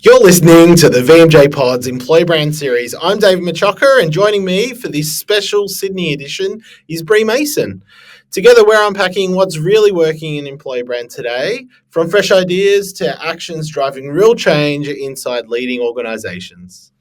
You're listening to the VMJPod's Employee Brand Series. I'm David Macciocca, and joining me for this special Sydney edition is Brie Mason. Together, we're unpacking what's really working in employee brand today, from fresh ideas to actions driving real change inside leading organisations.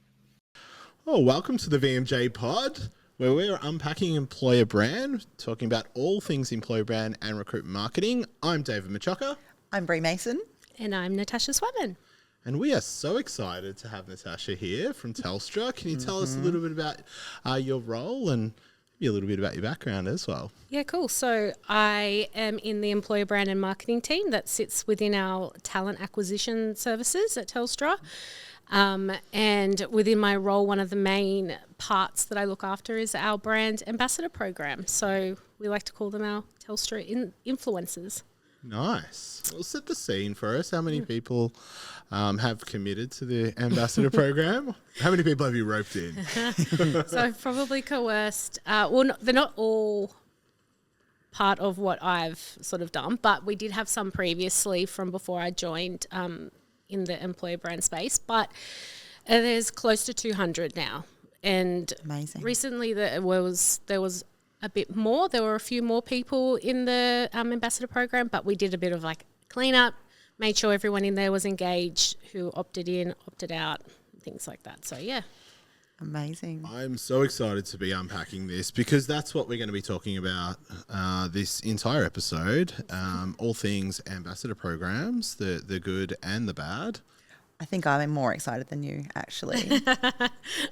Oh, welcome to the VMJPod, where we're unpacking employer brand, talking about all things employer brand and recruitment marketing. I'm David Macciocca. I'm Brie Mason. And I'm Natasha Sweatman. And we are so excited to have Natasha here from Telstra. Can you tell us a little bit about your role and maybe a little bit about your background as well? Yeah, cool. So I am in the employer brand and marketing team that sits within our talent acquisition services at Telstra. And within my role, one of the main parts that I look after is our brand ambassador program. So we like to call them our Telstra influencers. Nice. Well, set the scene for us. How many people have committed to the ambassador program? How many people have you roped in? So I've probably coerced. They're not all part of what I've sort of done, but we did have some previously from before I joined in the employer brand space. But there's close to 200 now. And Amazing. Recently there was a bit more. There were a few more people in the ambassador program, but we did a bit of like cleanup, made sure everyone in there was engaged, who opted in, opted out, things like that. So, yeah. Amazing. I'm so excited to be unpacking this because that's what we're going to be talking about this entire episode. All things ambassador programs, the good and the bad. I think I'm more excited than you, actually.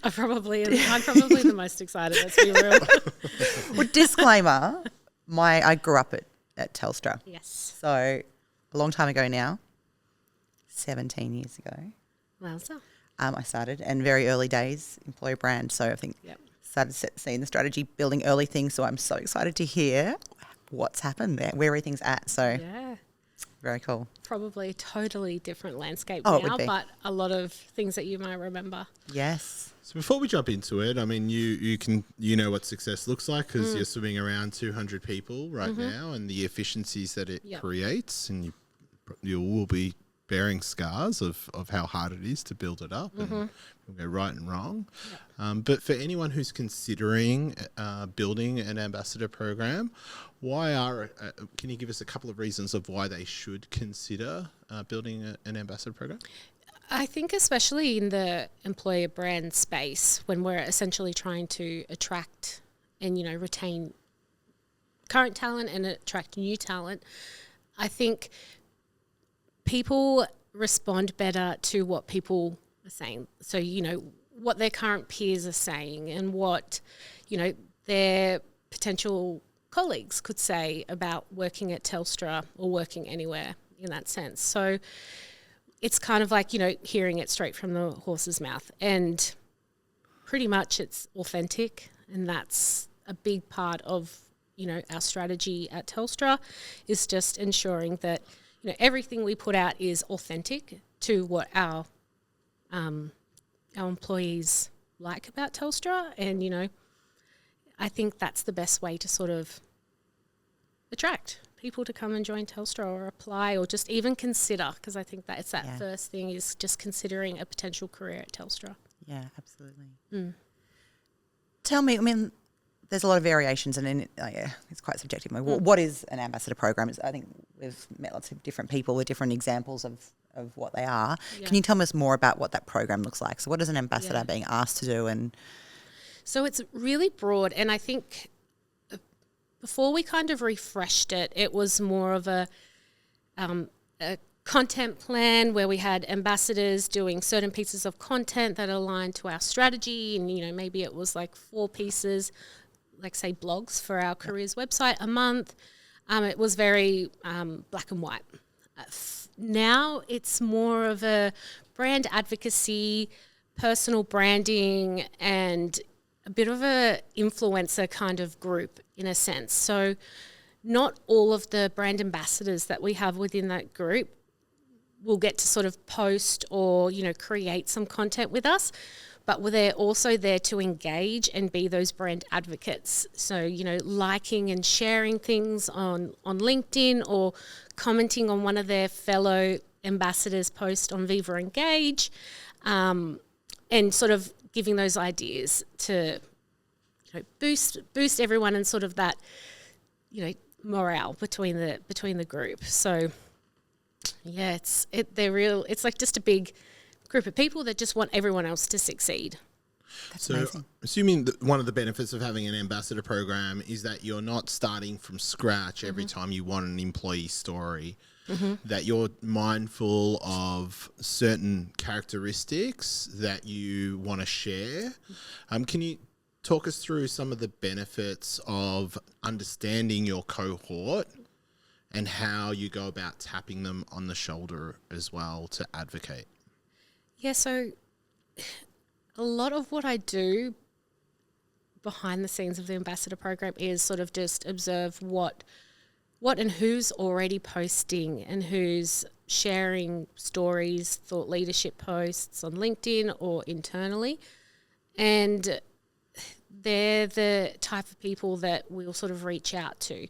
I'm probably the most excited, let's be real. Well, disclaimer, I grew up at Telstra. Yes. So a long time ago now, 17 years ago. Wowza. I started, and very early days, employer brand. So I think started seeing the strategy, building early things. So I'm so excited to hear what's happened there, where everything's at. So Yeah. very cool. Probably a totally different landscape Oh, it now, would be. but a lot of things that you might remember. Yes. So before we jump into it, I mean, you know what success looks like because you're swimming around 200 people right now, and the efficiencies that it creates, and you will be bearing scars of how hard it is to build it up, and you'll go right and wrong. But for anyone who's considering building an ambassador program, can you give us a couple of reasons of why they should consider building an ambassador program? I think especially in the employer brand space, when we're essentially trying to attract and, retain current talent and attract new talent, I think people respond better to what people are saying. So, what their current peers are saying and what, their potential colleagues could say about working at Telstra or working anywhere in that sense. So it's kind of like, hearing it straight from the horse's mouth. And pretty much it's authentic, and that's a big part of, our strategy at Telstra is just ensuring that everything we put out is authentic to what our employees like about Telstra. And, I think that's the best way to sort of attract people to come and join Telstra or apply or just even consider, because I think that it's that first thing is just considering a potential career at Telstra. Yeah, absolutely. Tell me, I mean, there's a lot of variations, and it's quite subjective. What is an ambassador program? I think we've met lots of different people with different examples of what they are. Yeah. Can you tell us more about what that program looks like? So what is an ambassador being asked to do? And so it's really broad, and I think before we kind of refreshed it, it was more of a content plan where we had ambassadors doing certain pieces of content that aligned to our strategy, and maybe it was like 4 pieces, like say blogs for our careers website a month. It was very black and white. Now it's more of a brand advocacy, personal branding, and a bit of a influencer kind of group in a sense. So not all of the brand ambassadors that we have within that group will get to sort of post or, create some content with us, but they're also there to engage and be those brand advocates. So, liking and sharing things on LinkedIn or commenting on one of their fellow ambassadors post on Viva Engage, and sort of giving those ideas to boost everyone and sort of that morale between the group. So yeah, it's like just a big group of people that just want everyone else to succeed. That's so amazing. assuming that one of the benefits of having an ambassador program is that you're not starting from scratch every time you want an employee story, that you're mindful of certain characteristics that you want to share. Can you talk us through some of the benefits of understanding your cohort and how you go about tapping them on the shoulder as well to advocate? Yeah, so a lot of what I do behind the scenes of the ambassador program is sort of just observe what and who's already posting and who's sharing stories, thought leadership posts on LinkedIn or internally. And they're the type of people that we'll sort of reach out to.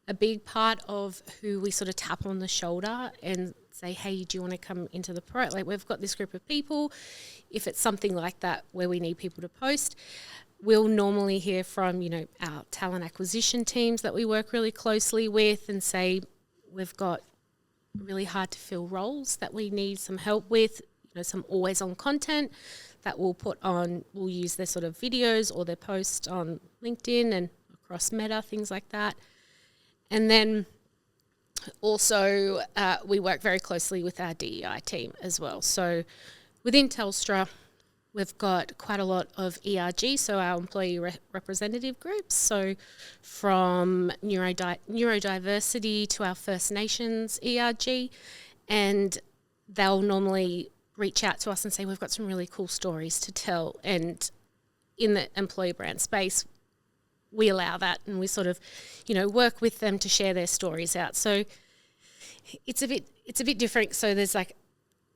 A big part of who we sort of tap on the shoulder and say, hey, do you want to come into the pro? Like, we've got this group of people. If it's something like that where we need people to post, we'll normally hear from, our talent acquisition teams that we work really closely with and say, we've got really hard to fill roles that we need some help with, some always on content that we'll use their sort of videos or their posts on LinkedIn and across Meta, things like that. And then also we work very closely with our DEI team as well. So within Telstra, we've got quite a lot of ERG, so our employee representative groups. So from neurodiversity to our First Nations ERG, and they'll normally reach out to us and say, we've got some really cool stories to tell. And in the employer brand space, we allow that, and we sort of, work with them to share their stories out. So it's a bit different. So there's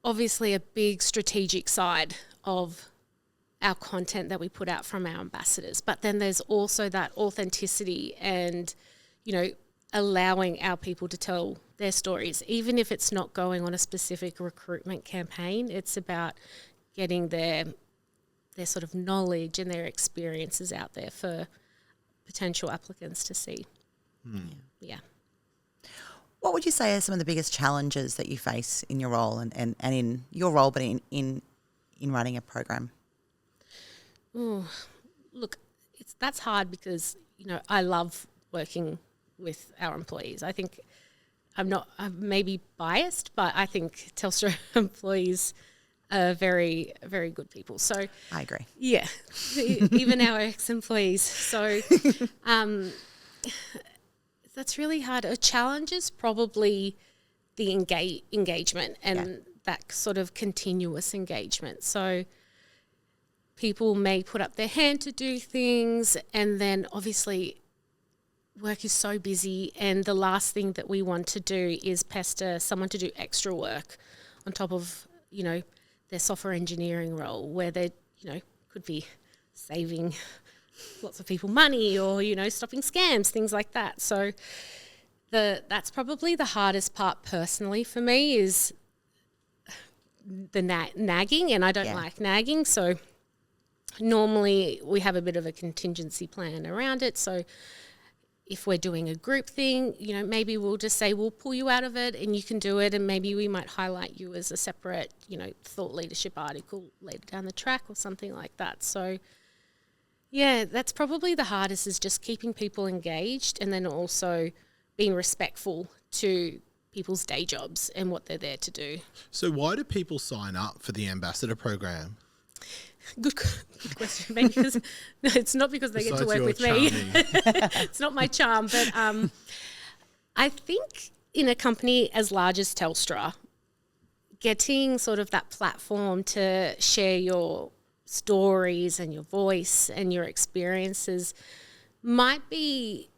obviously a big strategic side of our content that we put out from our ambassadors, but then there's also that authenticity and, allowing our people to tell their stories, even if it's not going on a specific recruitment campaign. It's about getting their sort of knowledge and their experiences out there for potential applicants to see. Yeah. What would you say are some of the biggest challenges that you face in your role and in your role, but in running a program? Ooh, look, that's hard because, I love working with our employees. I think I'm maybe biased, but I think Telstra employees are very, very good people. So I agree. Yeah, even our ex-employees. So that's really hard. A challenge is probably the engagement and that sort of continuous engagement. So people may put up their hand to do things, and then obviously work is so busy, and the last thing that we want to do is pester someone to do extra work on top of, their software engineering role, where they, could be saving lots of people money or, stopping scams, things like that. So that's probably the hardest part personally for me is the nagging, and I don't like nagging. So normally we have a bit of a contingency plan around it. So if we're doing a group thing, maybe we'll just say we'll pull you out of it and you can do it, and maybe we might highlight you as a separate, thought leadership article later down the track or something like that. So, yeah, that's probably the hardest, is just keeping people engaged and then also being respectful to people's day jobs and what they're there to do. So why do people sign up for the ambassador program? Good question. Maybe because no, it's not because they Besides get to work with me. It's not my charm, but I think in a company as large as Telstra, getting sort of that platform to share your stories and your voice and your experiences might be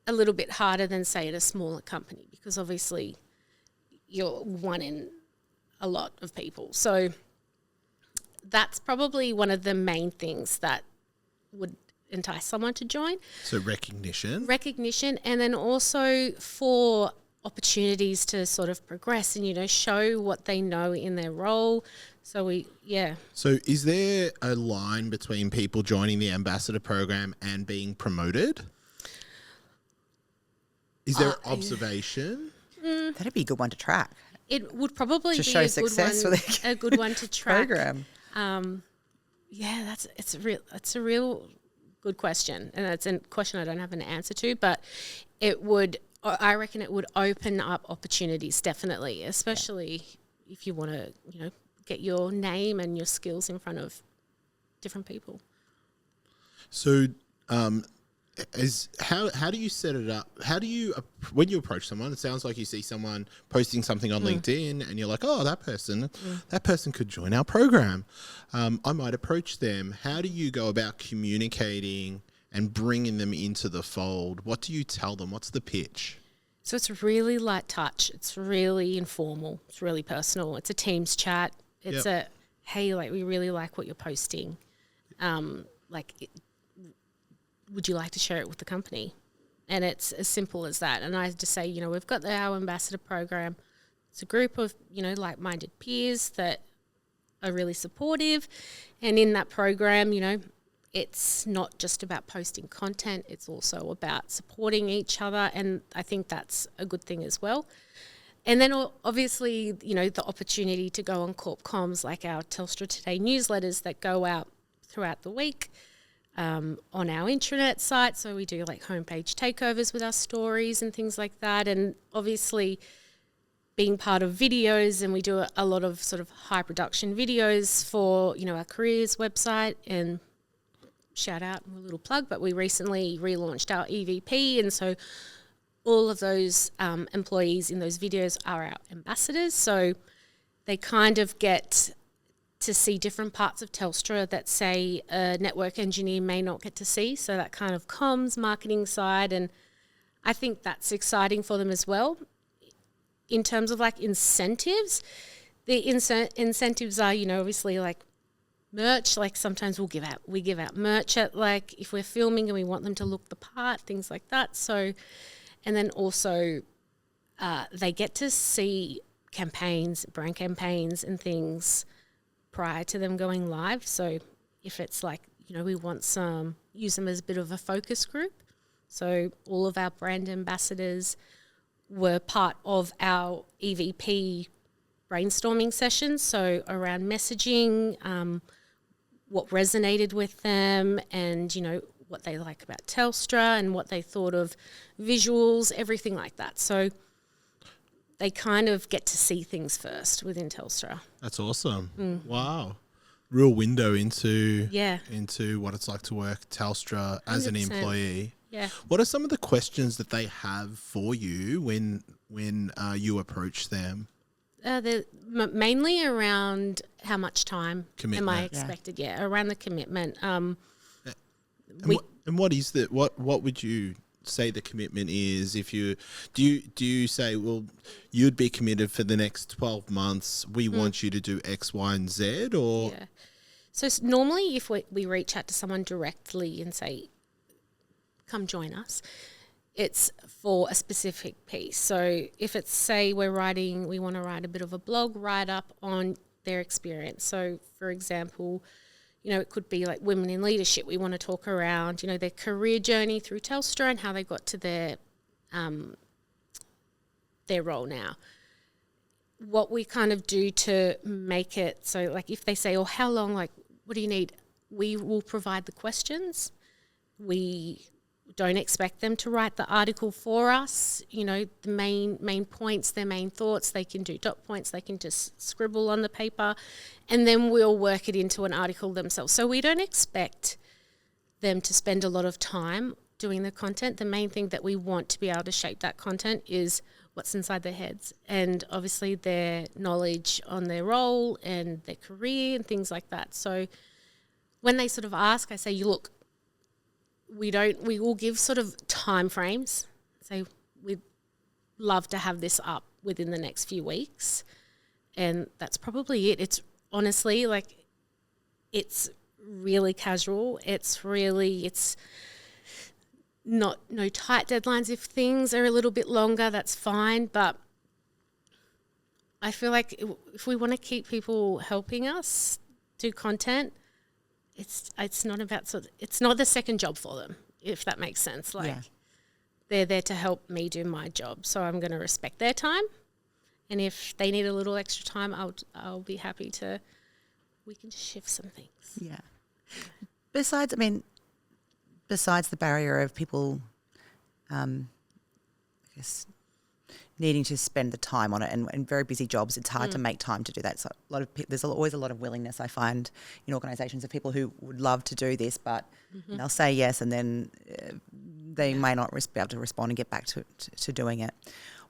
a little bit harder than, say, at a smaller company, because obviously you're one in a lot of people. So that's probably one of the main things that would entice someone to join. So recognition, and then also for opportunities to sort of progress and, you know, show what they know in their role. So So is there a line between people joining the ambassador program and being promoted? Is there observation? That'd be a good one to track. It would probably To be show a success good one, for the a good one to track. program. It's a real good question, and that's a question I don't have an answer to. But I reckon it would open up opportunities, definitely, especially if you want to, you know, get your name and your skills in front of different people. So, how do you set it up? How do you, when you approach someone, it sounds like you see someone posting something on LinkedIn and you're like, oh, that person could join our program. I might approach them. How do you go about communicating and bringing them into the fold? What do you tell them? What's the pitch? So it's really light touch. It's really informal. It's really personal. It's a Teams chat. It's hey, like, we really like what you're posting. Would you like to share it with the company? And it's as simple as that. And I just say, you know, we've got our ambassador program. It's a group of, you know, like-minded peers that are really supportive. And in that program, you know, it's not just about posting content. It's also about supporting each other. And I think that's a good thing as well. And then obviously, you know, the opportunity to go on Corp Comms, like our Telstra Today newsletters that go out throughout the week. On our intranet site, so we do like homepage takeovers with our stories and things like that, and obviously being part of videos, and we do a lot of sort of high production videos for, you know, our careers website. And shout out, a little plug, but we recently relaunched our EVP, and so all of those employees in those videos are our ambassadors, so they kind of get to see different parts of Telstra that, say, a network engineer may not get to see. So that kind of comms, marketing side, and I think that's exciting for them as well. In terms of like incentives, the incentives are, you know, obviously like merch. Like sometimes we give out merch at, like, if we're filming and we want them to look the part, things like that. So, and then also they get to see campaigns, brand campaigns and things prior to them going live. So if it's like, you know, we want use them as a bit of a focus group. So all of our brand ambassadors were part of our EVP brainstorming sessions. So around messaging, what resonated with them, and, you know, what they like about Telstra and what they thought of visuals, everything like that. So they kind of get to see things first within Telstra. That's awesome. Wow. Real window into what it's like to work Telstra as 100%. An employee. Yeah. What are some of the questions that they have for you when you approach them? They're mainly around how much time commitment. Am I expected? Yeah, around the commitment. And what is that? What would you say the commitment is? If you do you say, well, you'd be committed for the next 12 months, we want you to do X, Y, and Z, or? Yeah. So normally if we reach out to someone directly and say, come join us, it's for a specific piece. So if it's, say, we want to write a bit of a blog write-up on their experience. So for example, you know, it could be like women in leadership. We want to talk around, you know, their career journey through Telstra and how they got to their role now. What we kind of do to make it so, like, if they say, oh, how long, like, what do you need? We will provide the questions. We don't expect them to write the article for us. You know, the main points, their main thoughts, they can do dot points, they can just scribble on the paper, and then we'll work it into an article themselves. So we don't expect them to spend a lot of time doing the content. The main thing that we want to be able to shape that content is what's inside their heads, and obviously their knowledge on their role and their career and things like that. So when they sort of ask, I say, you look, we will give sort of time frames. So we'd love to have this up within the next few weeks. And that's probably it. It's honestly, like, it's really casual. no tight deadlines. If things are a little bit longer, that's fine. But I feel like if we want to keep people helping us do content, it's not about it's not the second job for them, if that makes sense. Like they're there to help me do my job, so I'm going to respect their time. And if they need a little extra time, I'll be happy to. We can just shift some things. Yeah. Besides the barrier of people, I guess, needing to spend the time on it, and very busy jobs, it's hard to make time to do that. So there's always a lot of willingness, I find, in organisations of people who would love to do this, but they'll say yes, and then they may not be able to respond and get back to doing it.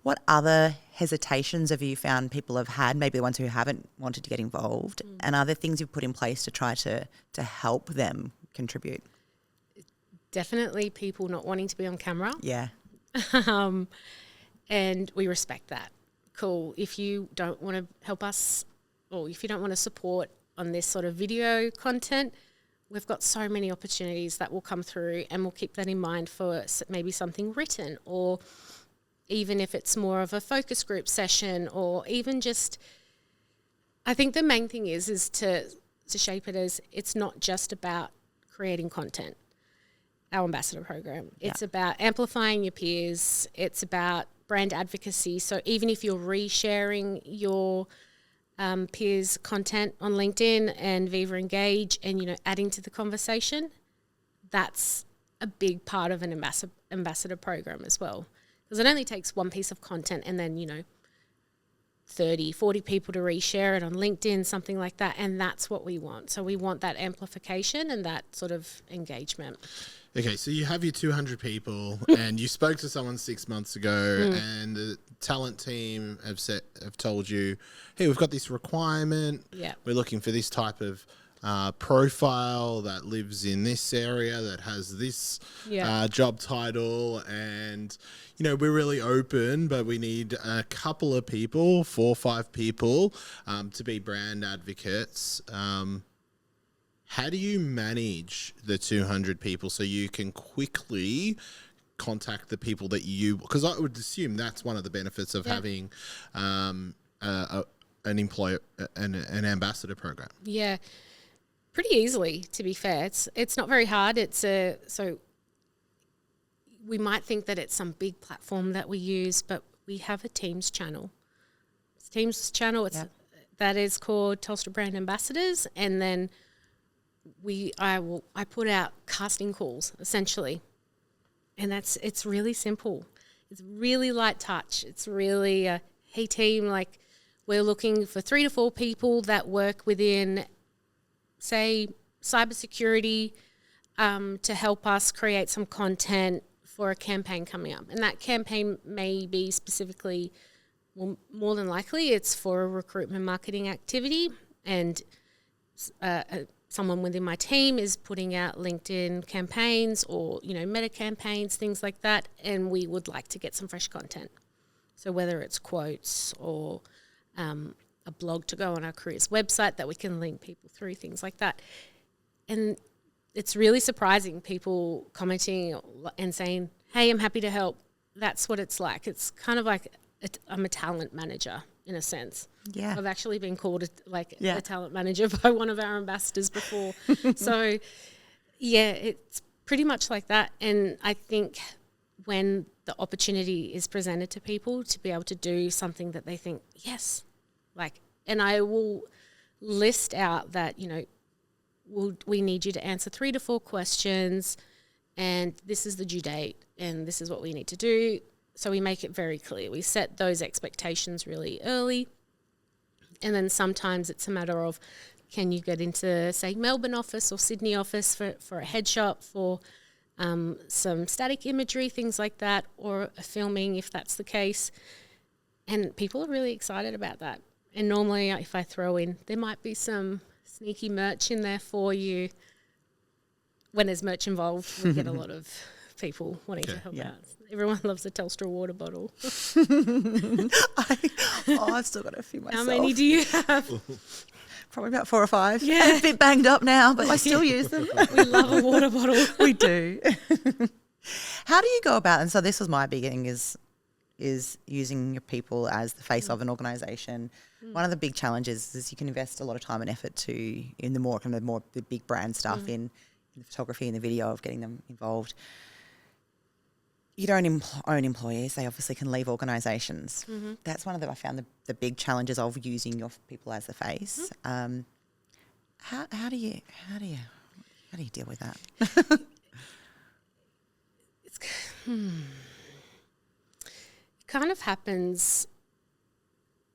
What other hesitations have you found people have had, maybe the ones who haven't wanted to get involved, and other things you've put in place to try to help them contribute? Definitely people not wanting to be on camera. Yeah. And we respect that. Cool. If you don't want to help us, or if you don't want to support on this sort of video content, we've got so many opportunities that will come through, and we'll keep that in mind for maybe something written, or even if it's more of a focus group session, or even just, I think the main thing is to shape it as it's not just about creating content, our ambassador program. It's about amplifying your peers. It's about brand advocacy. So even if you're resharing your peers' content on LinkedIn and Viva Engage and, adding to the conversation, that's a big part of an ambassador program as well. Because it only takes one piece of content and then, 30, 40 people to reshare it on LinkedIn, something like that. And that's what we want. So we want that amplification and that sort of engagement. Okay, so you have your 200 people and you spoke to someone 6 months ago and the talent team have told you, hey, we've got this requirement. Yeah. We're looking for this type of profile that lives in this area that has this job title, and we're really open, but we need a couple of people, 4 or 5 people, to be brand advocates. How do you manage the 200 people so you can quickly contact the people that because I would assume that's one of the benefits of having an employer, an ambassador program. Yeah. Pretty easily, to be fair. It's not very hard. So we might think that it's some big platform that we use, but we have a Teams channel. It's Teams channel. That is called Telstra Brand Ambassadors, and then I put out casting calls essentially, and it's really simple. It's really light touch. It's really hey team, like we're looking for 3 to 4 people that work within, say, cybersecurity, to help us create some content for a campaign coming up. And that campaign may be specifically, well, more than likely, it's for a recruitment marketing activity. And someone within my team is putting out LinkedIn campaigns or, meta campaigns, things like that. And we would like to get some fresh content. So whether it's quotes or a blog to go on our careers website that we can link people through, things like that. And it's really surprising, people commenting and saying, hey, I'm happy to help. That's what it's like. It's kind of like I'm a talent manager in a sense. Yeah. I've actually been called a talent manager by one of our ambassadors before. So, it's pretty much like that. And I think when the opportunity is presented to people to be able to do something that they think, yes, and I will list out that, we need you to answer 3 to 4 questions, and this is the due date, and this is what we need to do. So we make it very clear. We set those expectations really early, and then sometimes it's a matter of, can you get into, say, Melbourne office or Sydney office for a headshot, for some static imagery, things like that, or a filming if that's the case. And people are really excited about that. And normally if I throw in, there might be some sneaky merch in there for you. When there's merch involved, we get a lot of people wanting to help out. Everyone loves a Telstra water bottle. I've still got a few myself. How many do you have? Probably about 4 or 5. Yeah. A bit banged up now, but I still use them. We love a water bottle. We do. How do you go about, and so this was my beginning, is using your people as the face of an organisation. One of the big challenges is you can invest a lot of time and effort in the big brand stuff, in the photography and the video of getting them involved. You don't own employees; they obviously can leave organisations. That's one of I found the big challenges of using your people as the face. How do you deal with that? It kind of happens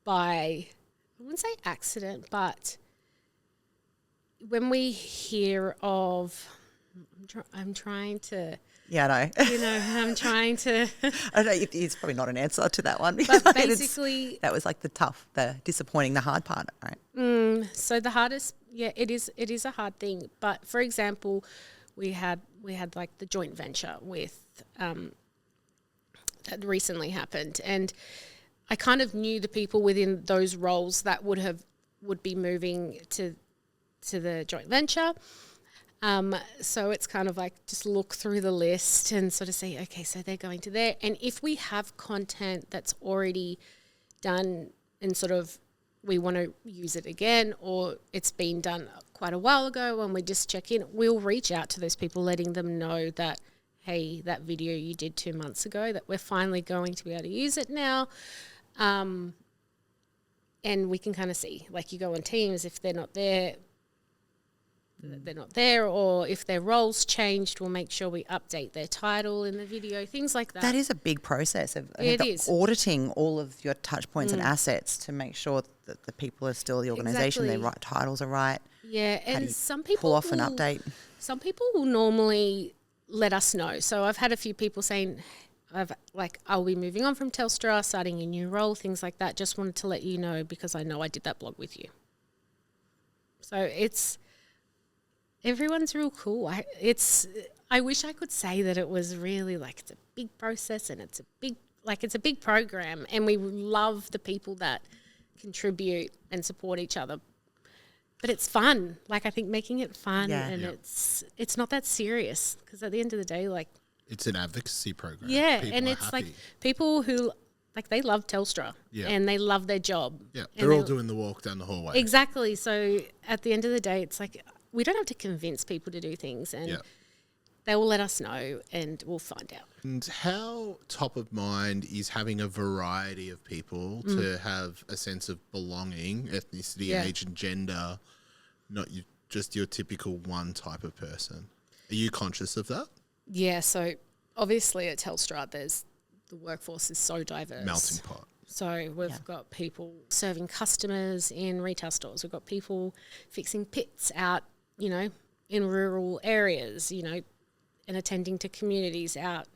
by, I wouldn't say accident, but when we hear of, I'm trying to. Yeah, I know. I'm trying to. I know it's probably not an answer to that one. But basically, that was like the disappointing, the hard part, right? So the hardest, it is a hard thing. But for example, we had like the joint venture with that recently happened, and I kind of knew the people within those roles that would be moving to the joint venture. So it's kind of like just look through the list and sort of say, okay, so they're going to there. And if we have content that's already done and sort of we want to use it again, or it's been done quite a while ago and we just check in, we'll reach out to those people letting them know that, hey, that video you did 2 months ago, that we're finally going to be able to use it now. And we can kind of see, like you go on Teams, if they're not there, or if their roles changed, we'll make sure we update their title in the video, things like that. That is a big process of auditing all of your touch points and assets to make sure that the people are still the organisation, their right titles are right. Yeah, and some people pull off an update. Some people will normally let us know. So I've had a few people saying, I'll be moving on from Telstra, starting a new role, things like that. Just wanted to let you know because I know I did that blog with you. So everyone's real cool. I wish I could say that it was really like it's a big process and it's a big program, and we love the people that contribute and support each other. But it's fun. Like I think making it fun and it's not that serious, because at the end of the day, like it's an advocacy program. Yeah, people and are it's happy. like people who like they love Telstra and they love their job. Yeah, they're all doing the walk down the hallway. Exactly. So at the end of the day, it's like we don't have to convince people to do things, and they will let us know and we'll find out. And how top of mind is having a variety of people to have a sense of belonging, ethnicity, age and gender, not just your typical one type of person? Are you conscious of that? Yeah, so obviously at Telstra the workforce is so diverse. Melting pot. So we've got people serving customers in retail stores. We've got people fixing pits out, in rural areas, and attending to communities out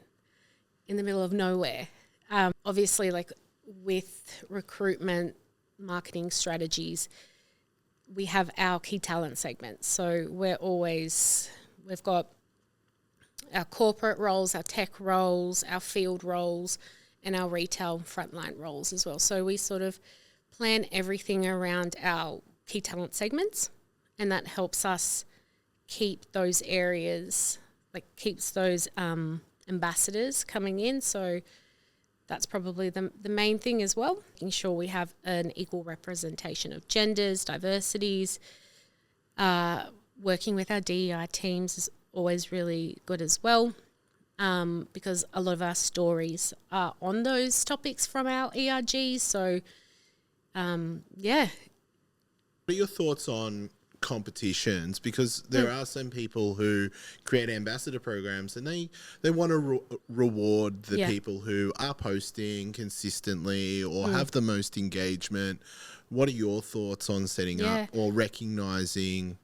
in the middle of nowhere. Obviously, like with recruitment, marketing strategies, we have our key talent segments. So we've got our corporate roles, our tech roles, our field roles, and our retail frontline roles as well. So we sort of plan everything around our key talent segments, and that helps us keep those areas, like keeps those ambassadors coming in. So that's probably the main thing as well, making sure we have an equal representation of genders, diversities. Working with our DEI teams is always really good as well, because a lot of our stories are on those topics from our ERGs. So, What are your thoughts on competitions? Because there are some people who create ambassador programs and they want to reward the people who are posting consistently or have the most engagement. What are your thoughts on setting up or recognising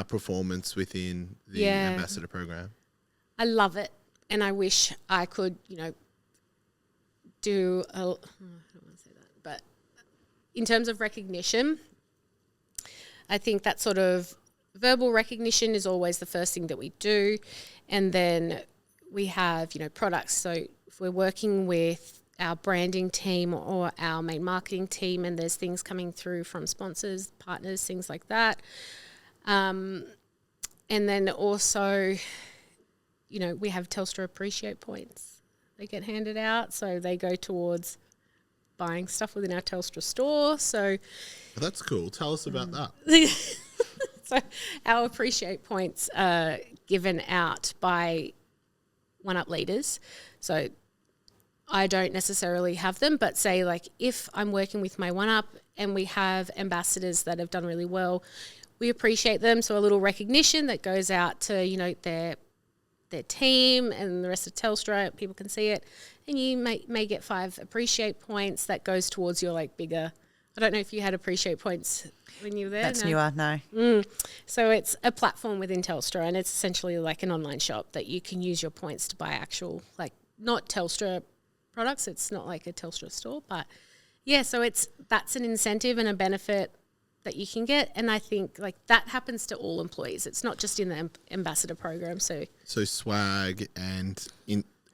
performance within the ambassador program? I love it, and I wish I could, do I don't want to say that, but in terms of recognition, I think that sort of verbal recognition is always the first thing that we do, and then we have, products. So if we're working with our branding team or our main marketing team and there's things coming through from sponsors, partners, things like that. And then also we have Telstra Appreciate points. They get handed out, so they go towards buying stuff within our Telstra store. So that's cool. Tell us about that. So our Appreciate points are given out by one-up leaders. So I don't necessarily have them, but say like if I'm working with my one-up and we have ambassadors that have done really well, we appreciate them. So a little recognition that goes out to, their team and the rest of Telstra, people can see it. And you may get 5 Appreciate points that goes towards your like bigger, I don't know if you had Appreciate points when you were there. That's no? newer, no. So it's a platform within Telstra, and it's essentially like an online shop that you can use your points to buy actual, like not Telstra products. It's not like a Telstra store, but yeah, so that's an incentive and a benefit that you can get, and I think like that happens to all employees. It's not just in the ambassador program. So swag and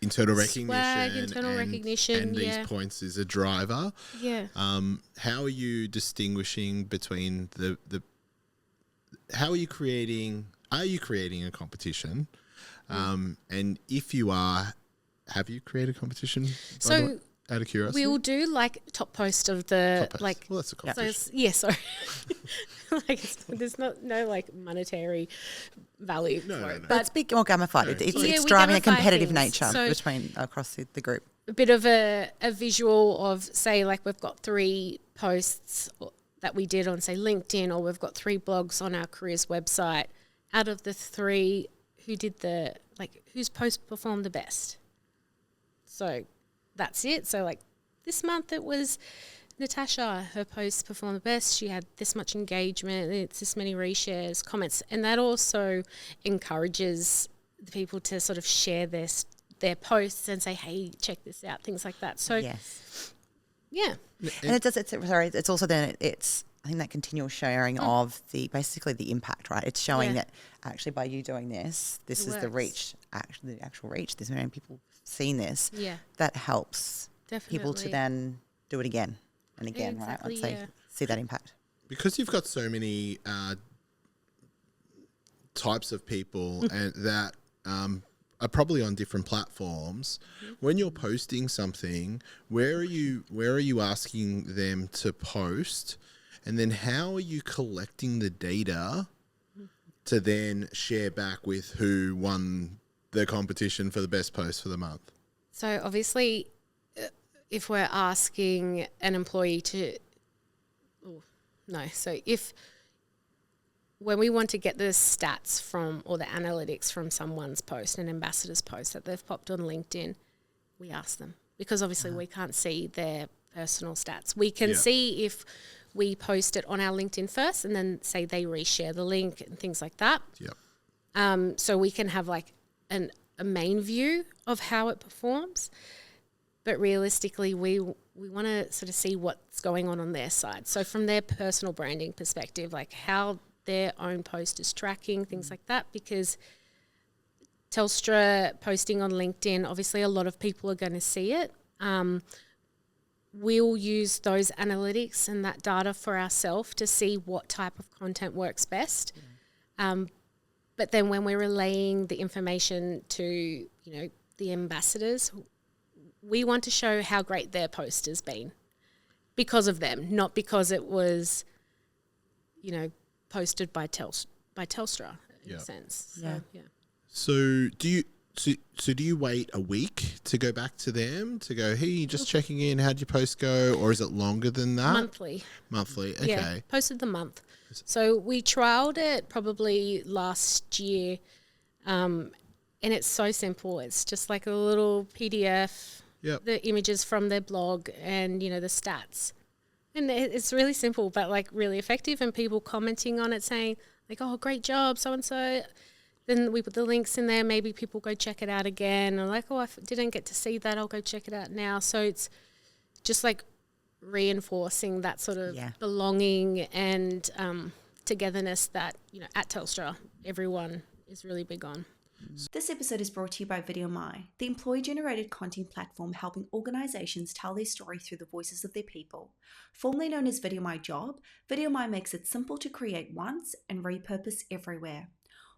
internal recognition, and these points is a driver. Yeah. How are you distinguishing between the how are you creating a competition? And if you are, have you created a competition? So out of curiosity, we'll do like top post of the like. Well, that's a competition. Sorry. There's no like monetary value for it. But it's big more gamified. No, It's driving a competitive things. nature across the group. A bit of a visual of, say, like we've got 3 posts that we did on, say, LinkedIn, or we've got 3 blogs on our careers website. Out of the 3, whose post performed the best? So that's it. So like this month it was Natasha, her post performed the best. She had this much engagement, it's this many reshares, comments, and that also encourages the people to sort of share their posts and say, hey, check this out, things like that. So yes. Yeah. And it's also then I think that continual sharing of basically the impact, right? It's showing that actually by you doing this is the reach, the actual reach. This many people seen this. Yeah. That helps people to Definitely. then do it again and again, right? Exactly, Once they see that impact. Because you've got so many types of people and that are probably on different platforms. When you're posting something, where are you asking them to post? And then how are you collecting the data to then share back with who won the competition for the best post for the month? So obviously, if we're asking an employee when we want to get the stats from, or the analytics from someone's post, an ambassador's post that they've popped on LinkedIn, we ask them, because obviously we can't see their personal stats. We can see if we post it on our LinkedIn first and then say they reshare the link and things like that. Yep. So we can have like a main view of how it performs. But realistically, we want to sort of see what's going on their side. So from their personal branding perspective, like how their own post is tracking, things like that, because Telstra posting on LinkedIn, obviously a lot of people are going to see it. We'll use those analytics and that data for ourselves to see what type of content works best. But then when we're relaying the information to, the ambassadors, we want to show how great their post has been because of them, not because it was, posted by Telstra in a sense. So, yeah. So do you wait a week to go back to them to go, hey, just checking in, how'd your post go? Or is it longer than that? Monthly, okay. Yeah, posted the month. So we trialled it probably last year, and it's so simple. It's just like a little PDF, the images from their blog and, the stats. And it's really simple but, like, really effective, and people commenting on it saying, like, oh, great job, so-and-so. Then we put the links in there. Maybe people go check it out again. And like, oh, I didn't get to see that. I'll go check it out now. So it's just like reinforcing that sort of belonging and togetherness that, at Telstra, everyone is really big on. This episode is brought to you by VMJPod, the employee-generated content platform helping organisations tell their story through the voices of their people. Formerly known as VMJPod Job, VMJPod makes it simple to create once and repurpose everywhere.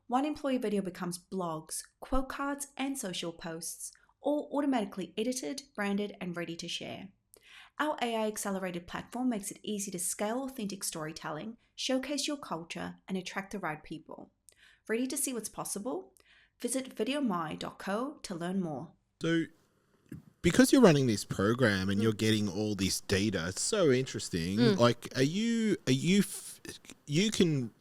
one employee video becomes blogs, quote cards, and social posts, all automatically edited, branded, and ready to share. Our AI accelerated platform makes it easy to scale authentic storytelling, showcase your culture, and attract the right people. Ready to see what's possible? Visit videomy.co to learn more. So, because you're running this program and you're getting all this data, it's so interesting. Like, you can.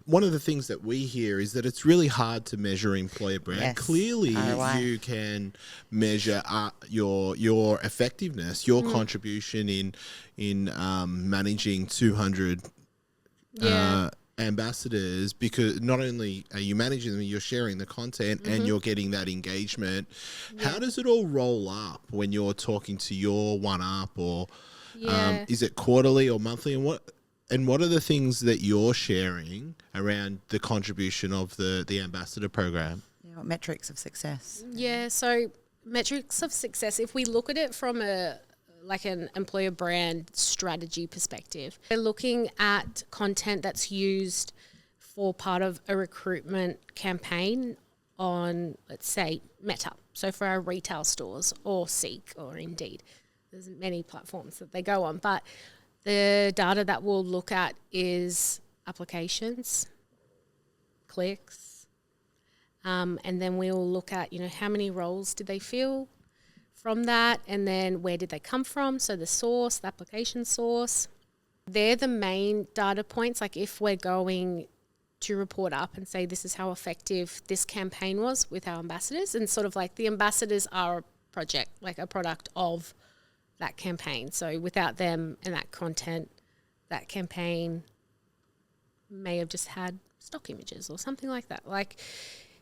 One of the things that we hear is that it's really hard to measure employer brand. Yes. Clearly, ROI. you can measure your effectiveness, your contribution in managing 200 ambassadors, because not only are you managing them, you're sharing the content and you're getting that engagement. How does it all roll up when you're talking to your one-up, or is it quarterly or monthly, and what are the things that you're sharing around the contribution of the ambassador program? Yeah, what metrics of success? Yeah, so metrics of success, if we look at it from an employer brand strategy perspective, we're looking at content that's used for part of a recruitment campaign on, let's say, Meta. So for our retail stores, or Seek, or Indeed. There's many platforms that they go on, but the data that we'll look at is applications, clicks, and then we'll look at, how many roles did they fill from that, and then where did they come from, so the source, the application source. They're the main data points. Like, if we're going to report up and say this is how effective this campaign was with our ambassadors, and sort of like the ambassadors are a project, like a product of that campaign. So without them and that content, that campaign may have just had stock images or something like that.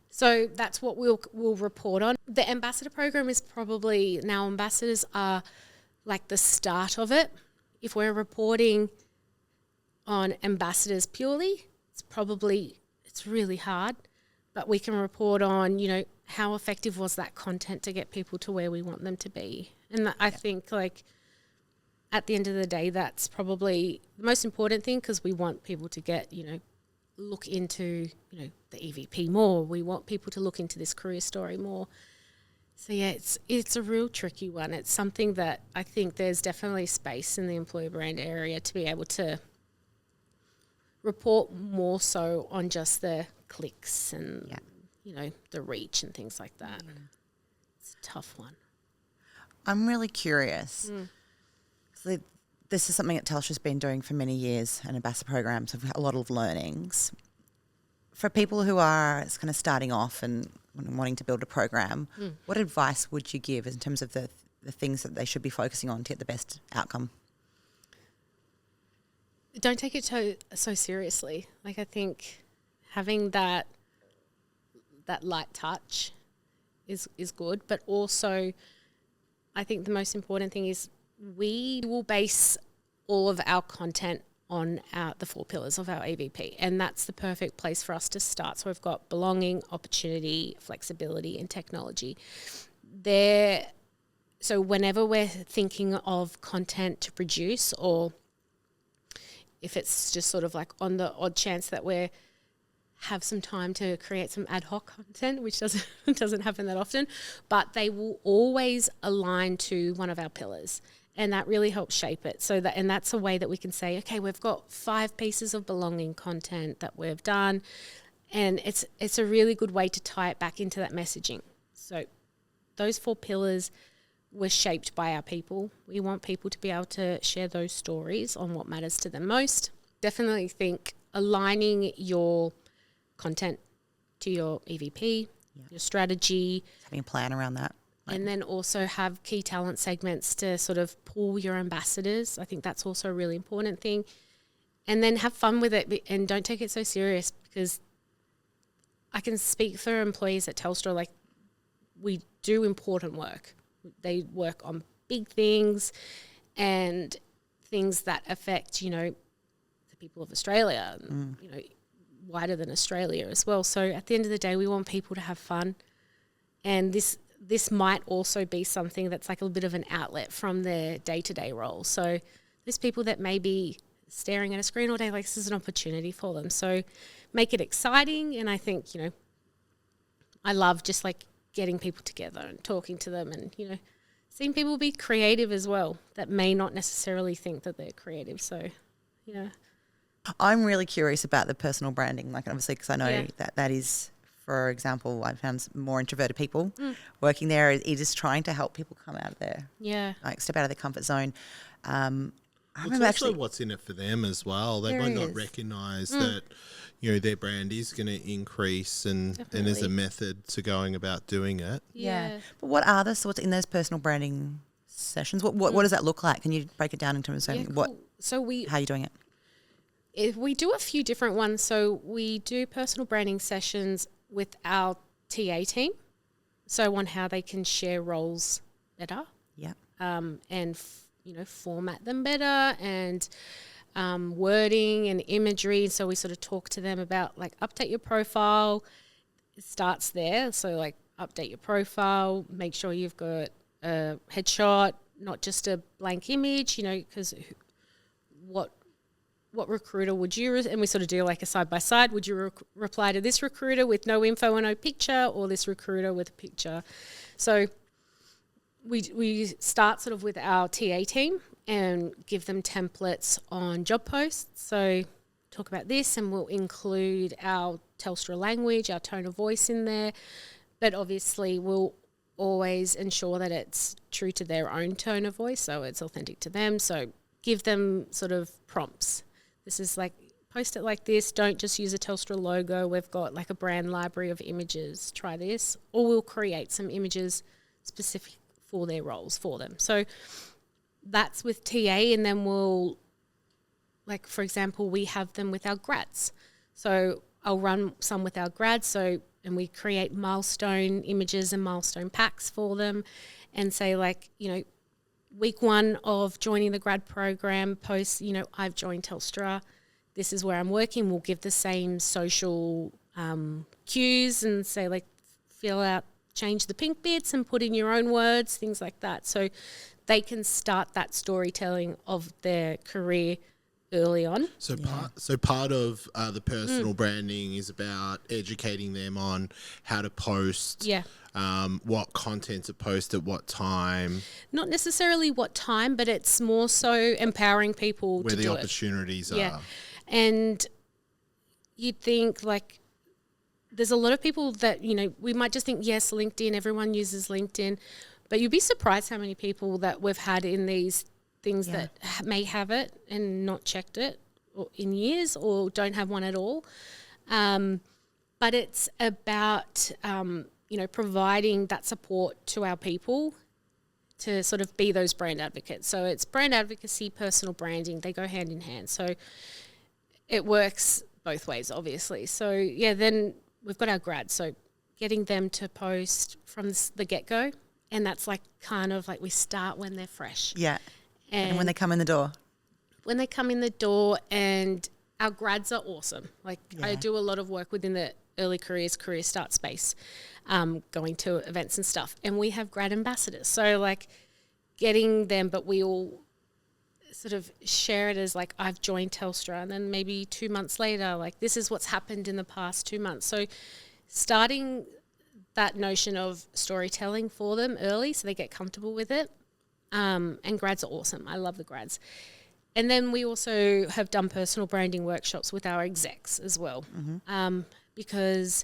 So that's what we'll report on. The ambassador program is probably, now ambassadors are like the start of it. If we're reporting on ambassadors purely, it's really hard, but we can report on, how effective was that content to get people to where we want them to be. And I think, at the end of the day, that's probably the most important thing, because we want people to get, look into, the EVP more. We want people to look into this career story more. So, yeah, it's a real tricky one. It's something that I think there's definitely space in the employer brand area to be able to report more so on just the clicks and, the reach and things like that. It's a tough one. I'm really curious. So this is something that Telstra's been doing for many years, and ambassador programs have had a lot of learnings. For people who are kind of starting off and wanting to build a program, what advice would you give in terms of the things that they should be focusing on to get the best outcome? Don't take it so seriously. I think having that light touch is good, but also I think the most important thing is we will base all of our content on the 4 pillars of our EVP, and that's the perfect place for us to start. So we've got belonging, opportunity, flexibility, and technology. So whenever we're thinking of content to produce, or if it's just sort of like on the odd chance that we have some time to create some ad hoc content, which doesn't happen that often, but they will always align to one of our pillars. And that really helps shape it. And that's a way that we can say, okay, we've got 5 pieces of belonging content that we've done, and it's a really good way to tie it back into that messaging. So those 4 pillars were shaped by our people. We want people to be able to share those stories on what matters to them most. Definitely think aligning your content to your EVP, your strategy. Having a plan around that. And then also have key talent segments to sort of pull your ambassadors. I think that's also a really important thing. And then have fun with it, and don't take it so serious, because I can speak for employees at Telstra, like, we do important work. They work on big things and things that affect, the people of Australia, and, wider than Australia as well. So at the end of the day, we want people to have fun. And this might also be something that's like a bit of an outlet from their day-to-day role. So there's people that may be staring at a screen all day, like, this is an opportunity for them. So make it exciting. And I think, you know, I love just like getting people together and talking to them and, you know, seeing people be creative as well that may not necessarily think that they're creative. So, yeah. I'm really curious about the personal branding, like obviously because I know that is, for example, I found more introverted people working there. It is trying to help people come out of their, like step out of their comfort zone. It's also what's in it for them as well. They might not recognise that, you know, their brand is going to increase and there's a method to going about doing it. Yeah. But what are the sorts in those personal branding sessions? What does that look like? Can you break it down in terms of how are you doing it? We do a few different ones. So we do personal branding sessions with our TA team. So on how they can share roles better. Yeah. And you know, format them better and wording and imagery. So we sort of talk to them about like update your profile. It starts there. So like update your profile, make sure you've got a headshot, not just a blank image, you know, because what recruiter would you, and we sort of do like a side by side, would you reply to this recruiter with no info and no picture or this recruiter with a picture? So we start sort of with our TA team and give them templates on job posts. So talk about this and we'll include our Telstra language, our tone of voice in there. But obviously we'll always ensure that it's true to their own tone of voice, so it's authentic to them. So give them sort of prompts. This is like, post it like this. Don't just use a Telstra logo. We've got like a brand library of images. Try this. Or we'll create some images specific for their roles for them. So that's with TA, and then we'll, like, for example, we have them with our grads. So I'll run some with our grads, and we create milestone images and milestone packs for them and say, like, you know, week 1 of joining the grad program, post, you know, I've joined Telstra. This is where I'm working. We'll give the same social cues and say, like, fill out, change the pink bits and put in your own words, things like that. So they can start that storytelling of their career early on. So part of the personal branding is about educating them on how to post. Yeah. What content to post at what time. Not necessarily what time, but it's more so empowering people where to do it. Where the opportunities are. And you'd think, like, there's a lot of people that, you know, we might just think, yes, LinkedIn, everyone uses LinkedIn, but you'd be surprised how many people that we've had in these things that may have it and not checked it in years or don't have one at all. But it's about, you know, providing that support to our people to sort of be those brand advocates. So it's brand advocacy, personal branding, they go hand in hand. So it works both ways, obviously. So, yeah, then we've got our grads. So getting them to post from the get-go, and that's like kind of like we start when they're fresh. Yeah. And when they come in the door. When they come in the door, and our grads are awesome. Like I do a lot of work within the early careers, career start space, going to events and stuff. And we have grad ambassadors. So like getting them, but we all sort of share it as like, I've joined Telstra, and then maybe 2 months later, like this is what's happened in the past 2 months. So starting that notion of storytelling for them early so they get comfortable with it. And grads are awesome. I love the grads. And then we also have done personal branding workshops with our execs as well, because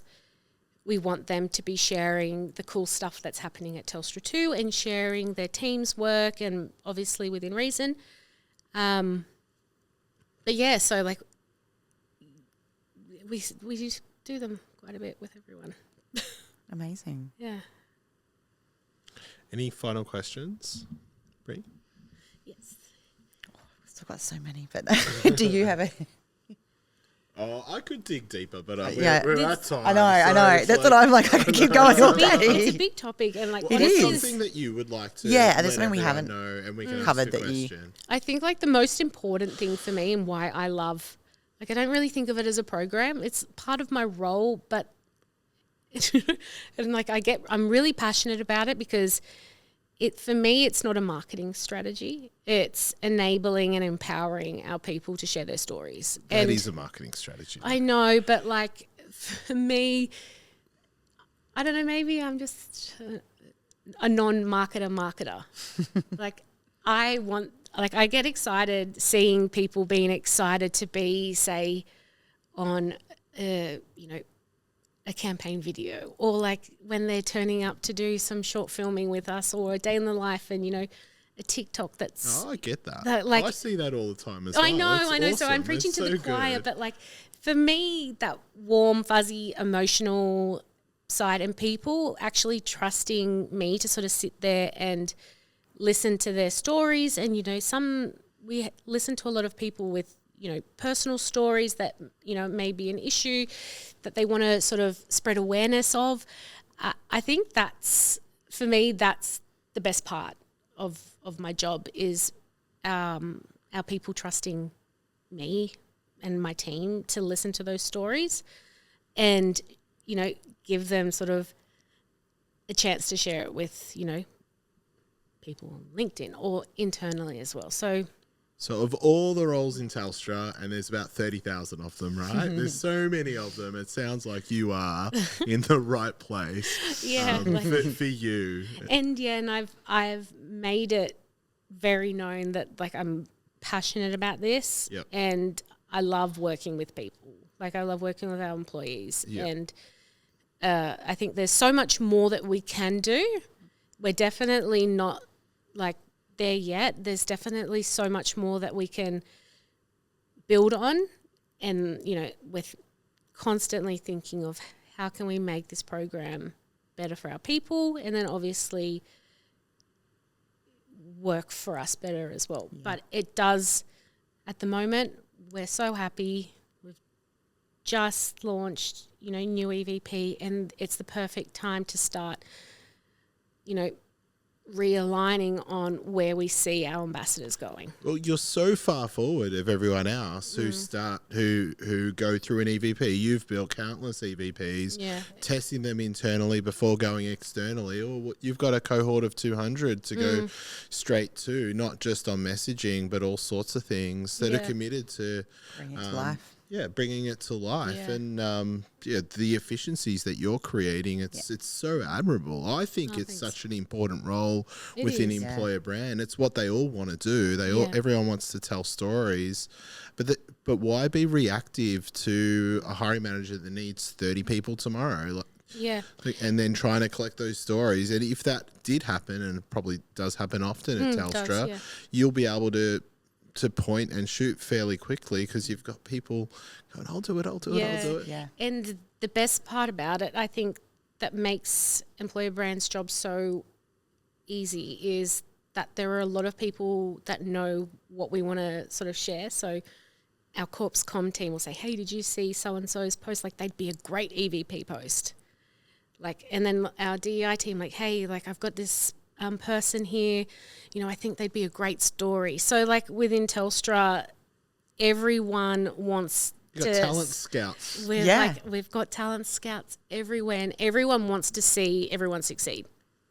we want them to be sharing the cool stuff that's happening at Telstra too, and sharing their team's work, and obviously within reason. But yeah, so like we do them quite a bit with everyone. Amazing. Yeah. Any final questions, Brie? Yes. We've still got so many, but do you have a... Oh, I could dig deeper, but we're at time. I know. That's what I'm like. I could keep going all day. It's a big topic, and like it is something that you would like to. Yeah, there's something we haven't know, and we can covered ask that you. I think like the most important thing for me, and why I love, like I don't really think of it as a program. It's part of my role, but and like I'm really passionate about it because for me, it's not a marketing strategy. It's enabling and empowering our people to share their stories. That is a marketing strategy. I know, but like for me, I don't know, maybe I'm just a marketer. Like I get excited seeing people being excited to be, say, on, a campaign video, or like when they're turning up to do some short filming with us, or a day in the life, and a TikTok that's. Oh, I get that. Like, I see that all the time as I well. know. Awesome. So I'm preaching It's to the so choir, good. but like for me, that warm, fuzzy, emotional side, and people actually trusting me to sort of sit there and listen to their stories, and we listen to a lot of people with personal stories that may be an issue that they want to sort of spread awareness of. I think that's, for me, that's the best part of my job, is our people trusting me and my team to listen to those stories and give them sort of a chance to share it with people on LinkedIn or internally as well. So of all the roles in Telstra, and there's about 30,000 of them, right? There's so many of them. It sounds like you are in the right place. Yeah, for you. And I've made it very known that like I'm passionate about this, Yep. and I love working with people. Like I love working with our employees, Yep. and I think there's so much more that we can do. We're definitely not like there yet. There's definitely so much more that we can build on, and with constantly thinking of how can we make this program better for our people, and then obviously work for us better as well. Yeah. But it does, at the moment, we're so happy. We've just launched new EVP, and it's the perfect time to start realigning on where we see our ambassadors going. Well, you're so far forward of everyone else who who go through an EVP. You've built countless EVPs, testing them internally before going externally, or you've got a cohort of 200 to go straight to, not just on messaging, but all sorts of things that are committed to bring it to life. Yeah, bringing it to life, and the efficiencies that you're creating, it's so admirable. I think it's such an important role within employer brand. It's what they all want to do. Everyone wants to tell stories, but why be reactive to a hiring manager that needs 30 people tomorrow? And then trying to collect those stories. And if that did happen, and it probably does happen often at Telstra, you'll be able to point and shoot fairly quickly because you've got people going, I'll do it. Yeah. And the best part about it, I think, that makes employer brand's job so easy is that there are a lot of people that know what we want to sort of share. So our Corps Com team will say, hey, did you see so-and-so's post? Like, they'd be a great EVP post. Like, and then our DEI team, like, hey, like, I've got this person here, I think they'd be a great story. So like within Telstra, everyone wants You've got talent scouts. We've got talent scouts everywhere, and everyone wants to see everyone succeed.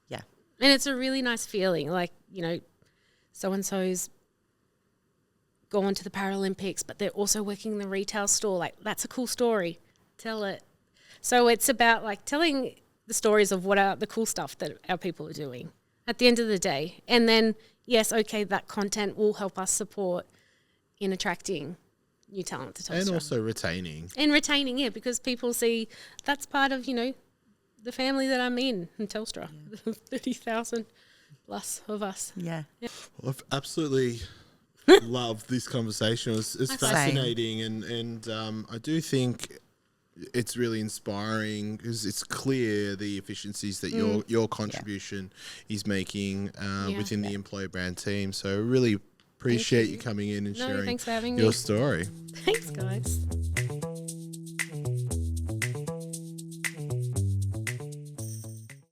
Yeah. And it's a really nice feeling, like, so-and-so's gone to the Paralympics, but they're also working in the retail store. Like, that's a cool story. Tell it. So it's about like telling the stories of what are the cool stuff that our people are doing at the end of the day. And then, yes, okay, that content will help us support in attracting new talent to Telstra. And also retaining. And retaining, because people see that's part of, the family that I'm in Telstra. 30,000 plus of us. Yeah. Well, I've absolutely loved this conversation. It's fascinating. And I do think it's really inspiring because it's clear the efficiencies that your contribution is making within the employer brand team. So really appreciate you coming in and sharing thanks for having your me. story. Thanks, guys.